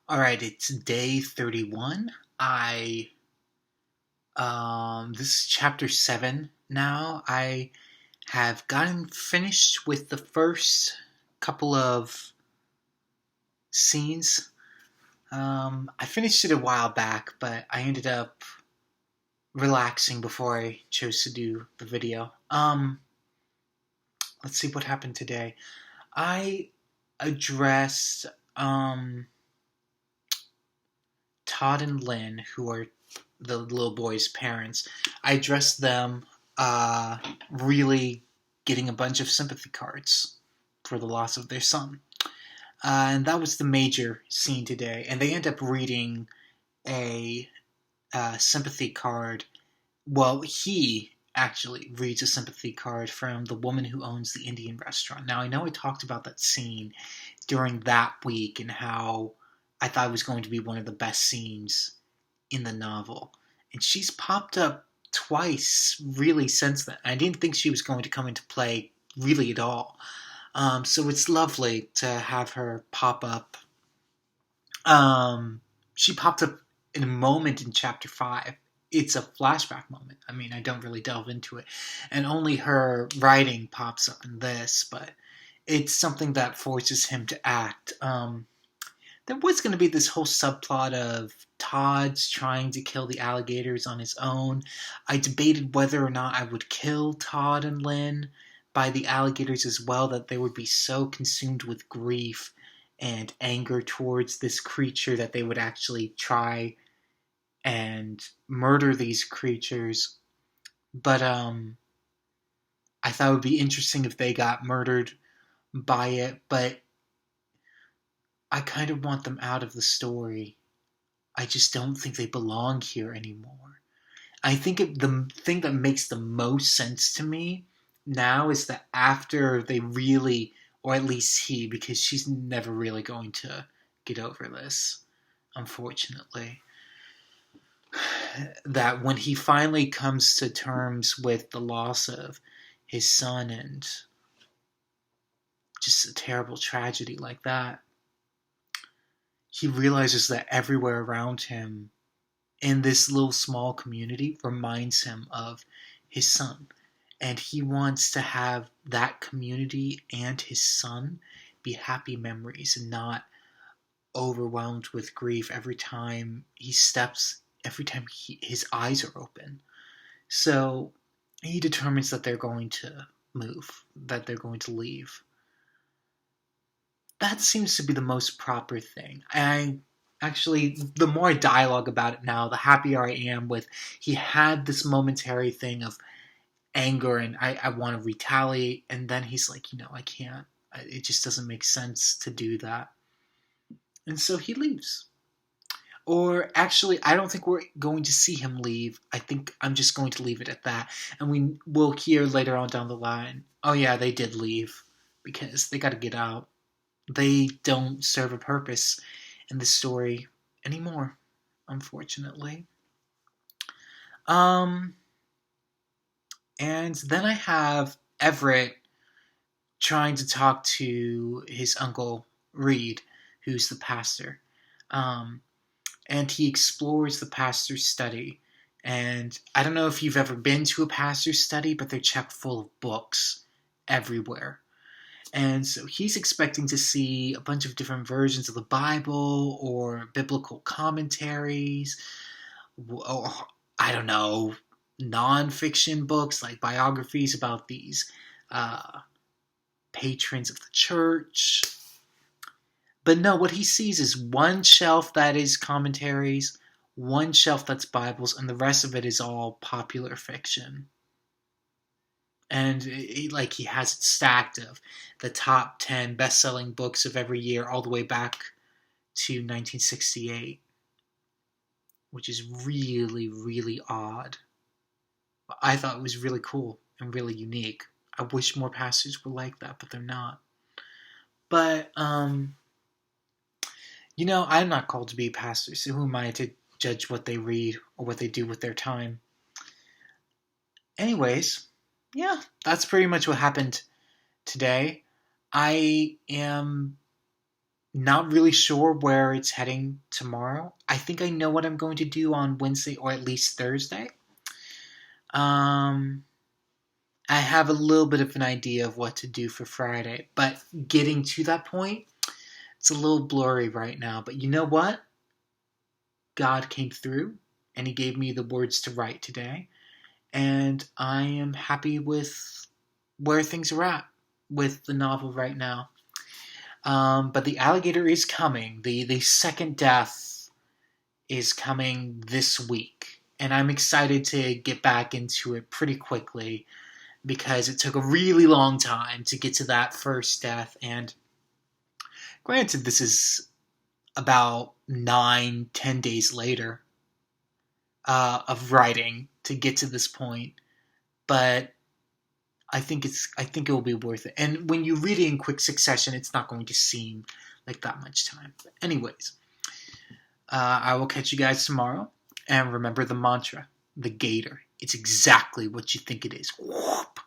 All right, it's day 31. This is chapter 7 now. I have gotten finished with the first couple of scenes. I finished it a while back, but I ended up relaxing before I chose to do the video. Let's see what happened today. I addressed, um, Todd and Lynn, who are the little boy's parents. I addressed them really getting a bunch of sympathy cards for the loss of their son. And that was the major scene today. And they end up reading a sympathy card. Well, he actually reads a sympathy card from the woman who owns the Indian restaurant. Now, I know I talked about that scene during that week and how I thought it was going to be one of the best scenes in the novel. And she's popped up twice really since then. I didn't think she was going to come into play really at all. So it's lovely to have her pop up. She popped up in a moment in chapter 5. It's a flashback moment. I mean, I don't really delve into it. And only her writing pops up in this, but it's something that forces him to act. There was going to be this whole subplot of Todd's trying to kill the alligators on his own. I debated whether or not I would kill Todd and Lynn by the alligators as well, that they would be so consumed with grief and anger towards this creature that they would actually try and murder these creatures. But I thought it would be interesting if they got murdered by it, but I kind of want them out of the story. I just don't think they belong here anymore. I think the thing that makes the most sense to me now is that after they really, or at least he, because she's never really going to get over this, unfortunately, that when he finally comes to terms with the loss of his son and just a terrible tragedy like that, he realizes that everywhere around him in this little small community reminds him of his son. And he wants to have that community and his son be happy memories and not overwhelmed with grief every time he steps, every time his eyes are open. So he determines that they're going to move, that they're going to leave. That seems to be the most proper thing. The more dialogue about it now, the happier I am with. He had this momentary thing of anger and I want to retaliate, and then he's like, I can't. It just doesn't make sense to do that. And so he leaves. Or actually, I don't think we're going to see him leave. I think I'm just going to leave it at that. And we will hear later on down the line, oh yeah, they did leave because they got to get out. They don't serve a purpose in the story anymore, unfortunately. Um, and then I have Everett trying to talk to his uncle Reed, who's the pastor. And he explores the pastor's study. And I don't know if you've ever been to a pastor's study, but they're chock full of books everywhere. And so he's expecting to see a bunch of different versions of the Bible or biblical commentaries, or I don't know, nonfiction books like biographies about these patrons of the church. But no, what he sees is one shelf that is commentaries, one shelf that's Bibles, and the rest of it is all popular fiction. And he has it stacked of the top 10 best-selling books of every year all the way back to 1968, which is really, really odd. I thought it was really cool and really unique. I wish more pastors were like that, but they're not. But, I'm not called to be a pastor, so who am I to judge what they read or what they do with their time? Anyways, yeah, that's pretty much what happened today. I am Not really sure where it's heading tomorrow. I think I know what I'm going to do on Wednesday or at least Thursday. Um, I have a little bit of an idea of what to do for Friday, but getting to that point, it's a little blurry right now. But you know what? God came through and He gave me the words to write today, and I am happy with where things are at with the novel right now. But the alligator is coming. The second death is coming this week. And I'm excited to get back into it pretty quickly because it took a really long time to get to that first death. And granted, this is about 9, 10 days later of writing to get to this point. But I think it will be worth it. And when you read it in quick succession, it's not going to seem like that much time. But anyways, I will catch you guys tomorrow. And remember the mantra, the Gator. It's exactly what you think it is. Whoop!